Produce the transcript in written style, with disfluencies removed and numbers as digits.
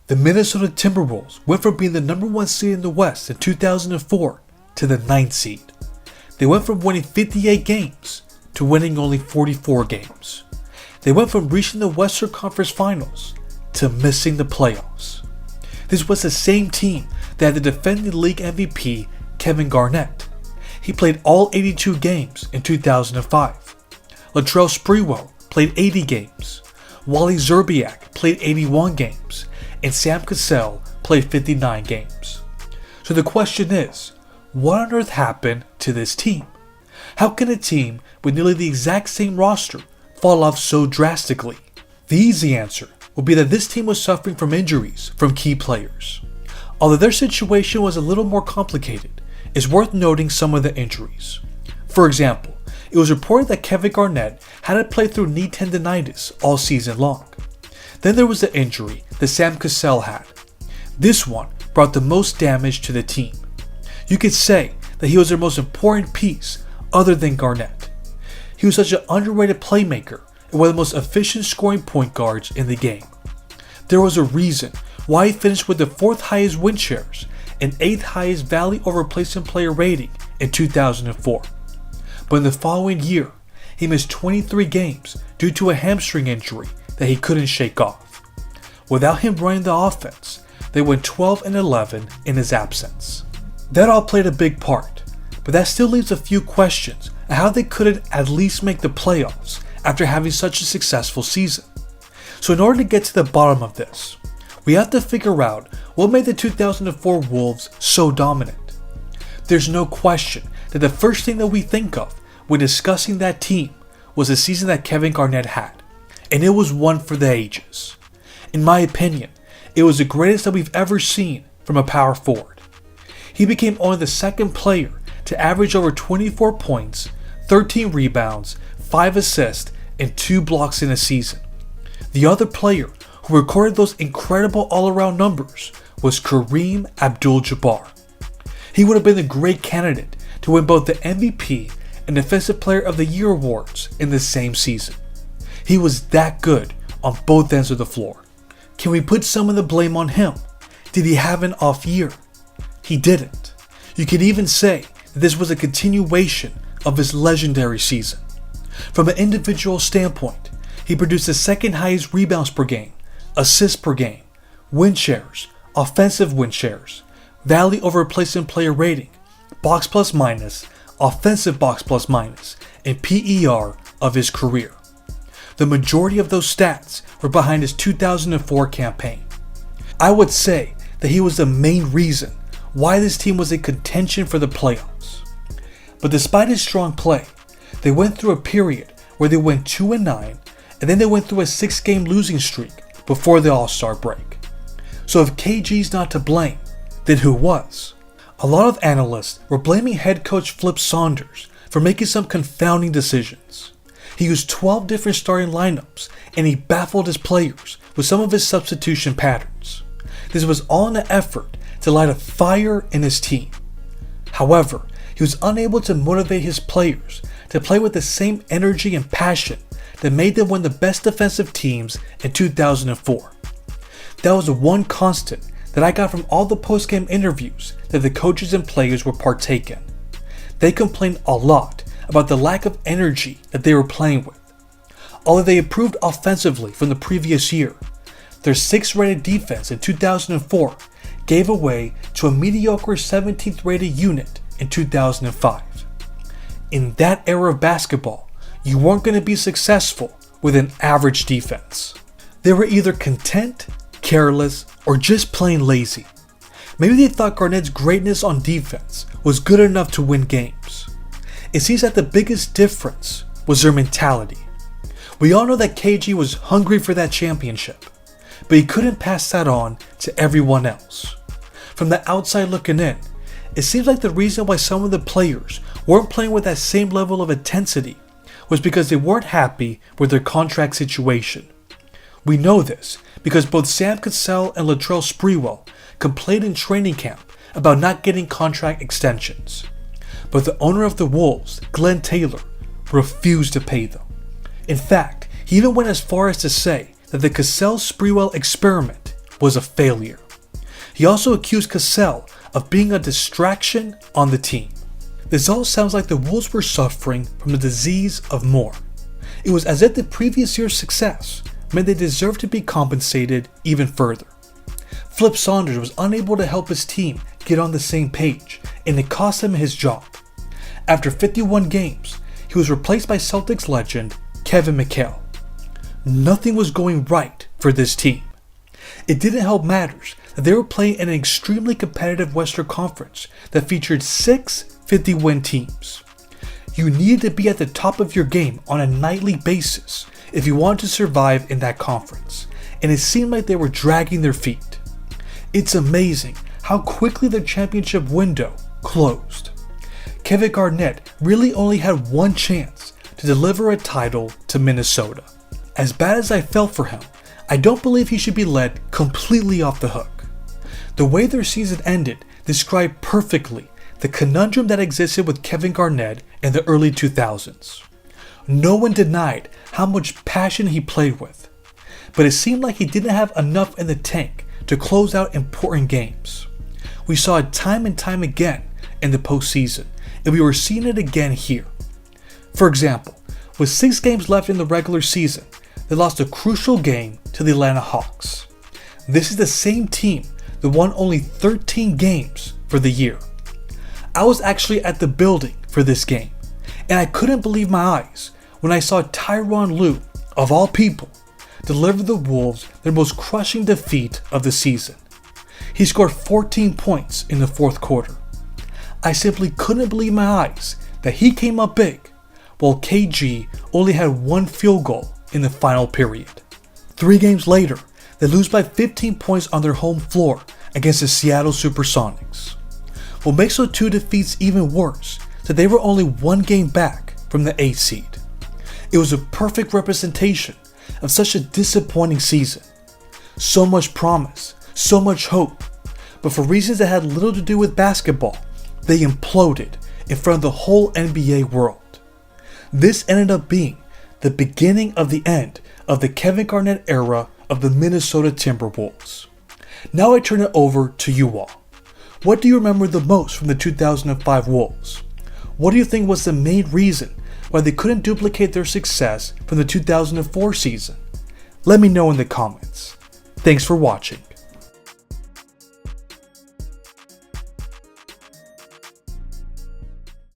The Minnesota Timberwolves went from being the number 1 seed in the West in 2004 to the 9th seed. They went from winning 58 games to winning only 44 games. They went from reaching the Western Conference Finals to missing the playoffs. This was the same team that had the defending league MVP Kevin Garnett. He played all 82 games in 2005. Latrell Sprewell played 80 games. Wally Szczerbiak played 81 games. And Sam Cassell played 59 games. So the question is, what on earth happened to this team? How can a team with nearly the exact same roster fall off so drastically? The easy answer would be that this team was suffering from injuries from key players. Although their situation was a little more complicated, it's worth noting some of the injuries. For example, it was reported that Kevin Garnett had to play through knee tendonitis all season long. Then there was the injury that Sam Cassell had. This one brought the most damage to the team. You could say that he was their most important piece other than Garnett. He was such an underrated playmaker and one of the most efficient scoring point guards in the game. There was a reason why he finished with the 4th highest win shares and 8th highest value over replacement player rating in 2004. But in the following year, he missed 23 games due to a hamstring injury that he couldn't shake off. Without him running the offense, they went 12-11 in his absence. That all played a big part, but that still leaves a few questions on how they couldn't at least make the playoffs after having such a successful season. So in order to get to the bottom of this, we have to figure out what made the 2004 Wolves so dominant. There's no question that the first thing that we think of when discussing that team was the season that Kevin Garnett had, and it was one for the ages. In my opinion, it was the greatest that we've ever seen from a power forward. He became only the second player to average over 24 points, 13 rebounds, 5 assists, and 2 blocks in a season. The other player who recorded those incredible all-around numbers was Kareem Abdul-Jabbar. He would have been a great candidate to win both the MVP and Defensive Player of the Year awards in the same season. He was that good on both ends of the floor. Can we put some of the blame on him? Did he have an off year? He didn't. You could even say that this was a continuation of his legendary season. From an individual standpoint, he produced the 2nd highest rebounds per game, assists per game, win shares, offensive win shares, value over replacement player rating, box plus minus, offensive box plus minus, and PER of his career. The majority of those stats were behind his 2004 campaign. I would say that he was the main reason why this team was in contention for the playoffs. But despite his strong play, they went through a period where they went 2-9, and then they went through a 6-game losing streak before the All-Star break. So if KG's not to blame, then who was? A lot of analysts were blaming head coach Flip Saunders for making some confounding decisions. He used 12 different starting lineups, and he baffled his players with some of his substitution patterns. This was all in an effort to light a fire in his team. However, he was unable to motivate his players to play with the same energy and passion that made them one of the best defensive teams in 2004. That was the one constant that I got from all the post-game interviews that the coaches and players would partake in. They complained a lot about the lack of energy that they were playing with. Although they improved offensively from the previous year, their 6th rated defense in 2004 gave away to a mediocre 17th rated unit in 2005. In that era of basketball, you weren't going to be successful with an average defense. They were either content, careless, or just plain lazy. Maybe they thought Garnett's greatness on defense was good enough to win games. It seems that the biggest difference was their mentality. We all know that KG was hungry for that championship, but he couldn't pass that on to everyone else. From the outside looking in, it seems like the reason why some of the players weren't playing with that same level of intensity was because they weren't happy with their contract situation. We know this because both Sam Cassell and Latrell Sprewell complained in training camp about not getting contract extensions. But the owner of the Wolves, Glenn Taylor, refused to pay them. In fact, he even went as far as to say that the Cassell-Sprewell experiment was a failure. He also accused Cassell of being a distraction on the team. This all sounds like the Wolves were suffering from the disease of more. It was as if the previous year's success meant they deserved to be compensated even further. Flip Saunders was unable to help his team get on the same page, and it cost him his job. After 51 games, he was replaced by Celtics legend Kevin McHale. Nothing was going right for this team. It didn't help matters that they were playing in an extremely competitive Western Conference that featured 6 50-win teams. You needed to be at the top of your game on a nightly basis if you wanted to survive in that conference, and it seemed like they were dragging their feet. It's amazing how quickly their championship window closed. Kevin Garnett really only had one chance to deliver a title to Minnesota. As bad as I felt for him, I don't believe he should be let completely off the hook. The way their season ended described perfectly the conundrum that existed with Kevin Garnett in the early 2000s. No one denied how much passion he played with, but it seemed like he didn't have enough in the tank to close out important games. We saw it time and time again in the postseason, and we were seeing it again here. For example, with 6 games left in the regular season, they lost a crucial game to the Atlanta Hawks. This is the same team that won only 13 games for the year. I was actually at the building for this game, and I couldn't believe my eyes when I saw Tyronn Lue, of all people, deliver the Wolves their most crushing defeat of the season. He scored 14 points in the fourth quarter. I simply couldn't believe my eyes that he came up big, while KG only had 1 field goal in the final period. 3 games later, they lose by 15 points on their home floor against the Seattle Supersonics. What makes those 2 defeats even worse is that they were only 1 game back from the 8th seed. It was a perfect representation of such a disappointing season. So much promise, so much hope, but for reasons that had little to do with basketball, they imploded in front of the whole NBA world. This ended up being the beginning of the end of the Kevin Garnett era of the Minnesota Timberwolves. Now I turn it over to you all. What do you remember the most from the 2005 Wolves? What do you think was the main reason why they couldn't duplicate their success from the 2004 season? Let me know in the comments. Thanks for watching.